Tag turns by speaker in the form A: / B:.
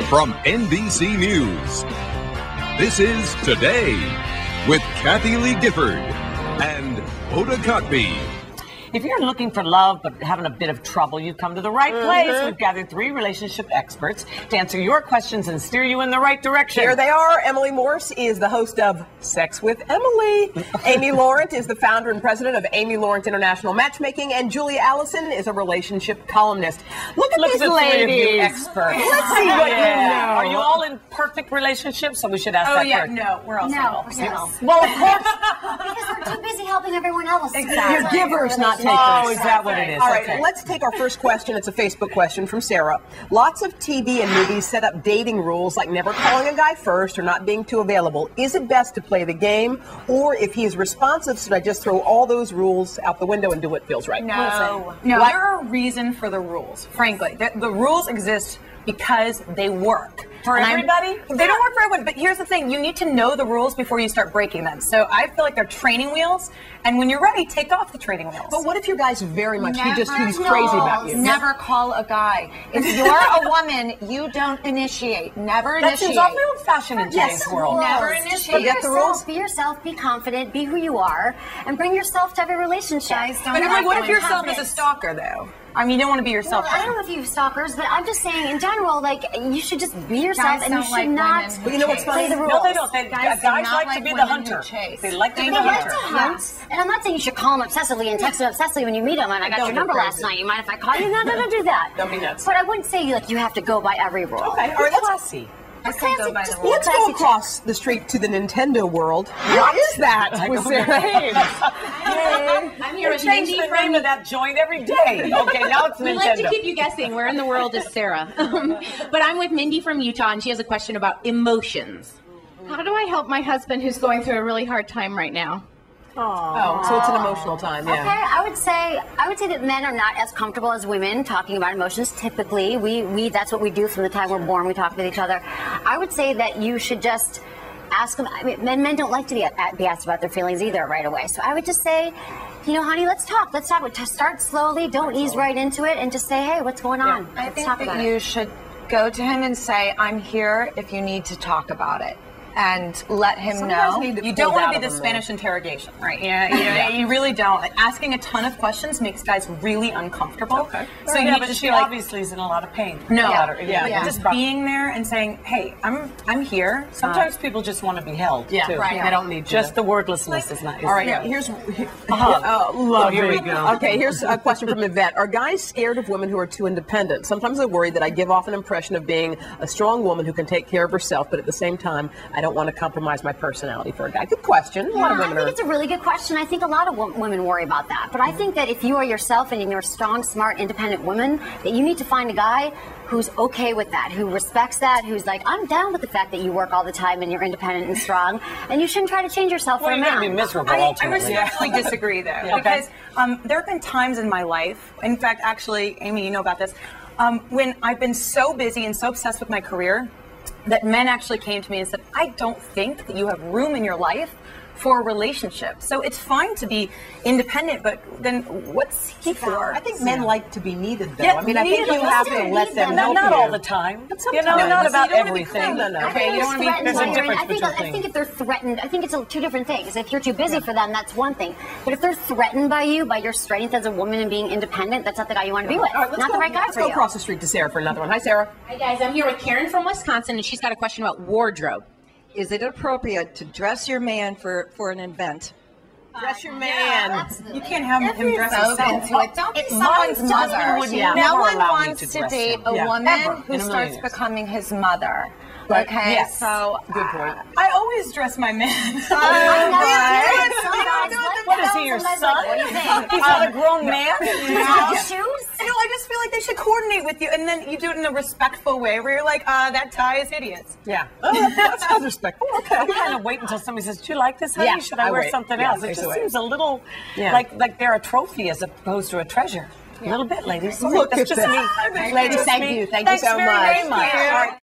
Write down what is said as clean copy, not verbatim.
A: from NBC News. This is Today with Kathy Lee Gifford and Hoda Kotb.
B: If you're looking for love but having a bit of trouble, you've come to the right place. We've gathered 3 relationship experts to answer your questions and steer you in the right direction.
C: Here they are. Emily Morse is the host of Sex with Emily. Amy Laurent is the founder and president of Amy Laurent International Matchmaking. And Julia Allison is a relationship columnist. Look at these ladies.
B: Experts.
C: Let's see what you know.
B: Are you all in perfect relationships? So we should ask that first.
D: No, we're all single.
E: We're single.
B: Well, of course.
E: Because we're too busy helping everyone else.
C: You're givers, not takers.
B: Oh, is that what it is?
C: All right,
B: Okay.
C: let's take our first question. It's a Facebook question from Sarah. Lots of TV and movies set up dating rules like never calling a guy first or not being too available. Is it best to play the game? Or if he's responsive, should I just throw all those rules out the window and do what feels right?
D: No, there are a reason for the rules, frankly. The rules exist because they work.
B: For everybody?
D: They don't work for everyone, but here's the thing. You need to know the rules before you start breaking them. So I feel like they're training wheels, and when you're ready, take off the training wheels.
C: But what if your guy's very much, he's crazy about you?
D: Never call a guy. If you're a woman, you don't initiate. Never
B: That seems
D: initiate.
B: awfully old-fashioned in today's world.
D: Never
E: Just
D: initiate.
C: Forget the rules?
E: Be yourself, be confident, be who you are, and bring yourself to every relationship.
D: But what if yourself is a stalker, though? I mean, you don't want to be yourself.
E: I don't know if you have stalkers, but I'm just saying, in general, like, you should just be yourself,
D: Guys
E: and you
D: don't
E: should
D: like
E: not
D: women who
C: But you know what's
E: play
C: funny?
E: the rules.
B: No, they don't.
D: Guys
B: Guys
D: do not
B: like to
D: like
B: be the
D: women
B: hunter.
D: who chase.
B: They like to be
E: They
B: the
E: like
B: hunter.
E: to hunt, and I'm not saying you should call him obsessively and text him obsessively when you meet him. And I got your number last night. You mind if I call you? No, don't do that.
C: Don't be nuts.
E: But I wouldn't say like you have to go by every rule.
C: Okay, all right,
B: Classy.
E: Let's
C: let's go across the street to the Nintendo world. What is that? With Sarah?
F: I'm here with
B: Change
F: Mindy
B: the name of that joint every day. Okay, now it's
F: We like to
B: Nintendo.
F: keep you guessing. Where in the world is Sarah? But I'm with Mindy from Utah, and she has a question about emotions. How do I help my husband who's going through a really hard time right now?
C: Oh, so it's an emotional time,
E: Okay, I would say that men are not as comfortable as women talking about emotions. Typically, we that's what we do from the time we're born. We talk with each other. I would say that you should just ask them. I mean, men don't like to be asked about their feelings either right away. So I would just say, you know, honey, let's talk. Let's talk. Start slowly. Don't ease right into it, and just say, hey, what's going on?
D: I
E: Let's
D: think
E: talk
D: that
E: about
D: you
E: it.
D: should go to him and say, I'm here if you need to talk about it. And let him
C: Some guys
D: know.
C: need to
D: You
C: pull
D: don't want
C: that
D: to be
C: out
D: the
C: of them,
D: Spanish interrogation, right? You really don't. Like, asking a ton of questions makes guys really uncomfortable.
C: Okay.
D: So you
B: Yeah,
D: need
B: but
D: to
B: she
D: be like,
B: obviously is in a lot of pain.
D: no,
B: Just
D: just being there and saying, hey, I'm here.
B: Sometimes people just want to be held.
C: Yeah,
B: too.
C: right. They don't need to.
B: Just the wordlessness is not.
C: All right, here's
B: Here we go.
C: Okay, here's a question from Yvette. Are guys scared of women who are too independent? Sometimes I worry that I give off an impression of being a strong woman who can take care of herself, but at the same time, I don't want to compromise my personality for a guy. Good question. A lot of
E: I
C: women
E: think
C: are.
E: it's a really good question. I think a lot of women worry about that. But I think that if you are yourself and you're a strong, smart, independent woman, that you need to find a guy who's okay with that, who respects that, who's like, I'm down with the fact that you work all the time and you're independent and strong, and you shouldn't try to change yourself
B: Well,
E: for a
B: you're going to
E: man.
B: be miserable
D: I
B: ultimately.
D: respectfully disagree there because there have been times in my life, in fact, actually, Amy, you know about this, when I've been so busy and so obsessed with my career that men actually came to me and said, I don't think that you have room in your life for a relationship. So it's fine to be independent, but then what's he for?
C: I think men like to be needed, though.
D: Yeah,
C: I mean, I think
D: needed,
C: you
D: but
C: have
E: still
C: to let
E: need
C: them
E: them.
C: help
B: Not
C: you.
B: all the time.
C: But
B: You know,
C: sometimes.
B: not about
D: You don't wanna be
B: everything.
C: No, no.
D: Okay, you don't want to be.
E: There's
B: a difference between
E: I think if they're threatened, I think it's two different things. If you're too busy for them, that's one thing. But if they're threatened by you, by your strength as a woman and being independent, that's not the guy you want to be with.
C: All right,
E: Not the right guy
C: let's
E: for
C: go
E: you.
C: across the street to Sarah for another one. Hi, Sarah.
F: Hi guys, I'm here with Karen from Wisconsin, and she's got a question about wardrobe.
G: Is it appropriate to dress your man for an event?
C: Dress your man.
D: You can't have him dress himself.
E: into it. Don't
D: It's
E: someone's
D: someone's
E: mother.
D: mother.
B: would
C: Yeah.
D: No
B: never
D: one
B: allow me
D: wants
B: to
D: to
B: dress
D: date
B: him.
D: a
B: Yeah.
D: woman
B: Ever.
D: who
B: In a million
D: starts
B: years.
D: becoming his mother.
C: Right.
D: Okay,
C: Yes.
D: so
C: Good point.
D: I always dress my man.
B: What is he, your son?
E: What do you think?
B: He's not a grown man.
E: Shoes?
D: No, I just feel like they should coordinate with you, and then you do it in a respectful way, where you're like, that tie is hideous.
C: Yeah. Oh, that sounds respectful. Okay.
B: I kind of wait until somebody says, "Do you like this, honey?
C: Yeah,
B: Should I
C: I
B: wear
C: wait.
B: something
C: Yeah,
B: else?" It
C: I
B: just
C: wait.
B: seems a little
C: Yeah.
B: like they're a trophy as opposed to a treasure. A little bit, ladies.
C: Look
B: That's
C: at
B: just
C: that.
B: me.
C: Ladies,
B: Just
C: thank
B: me.
C: you. Thank
B: Thanks
C: you so
B: very,
C: much.
B: very much.
D: Thank you.
B: All right.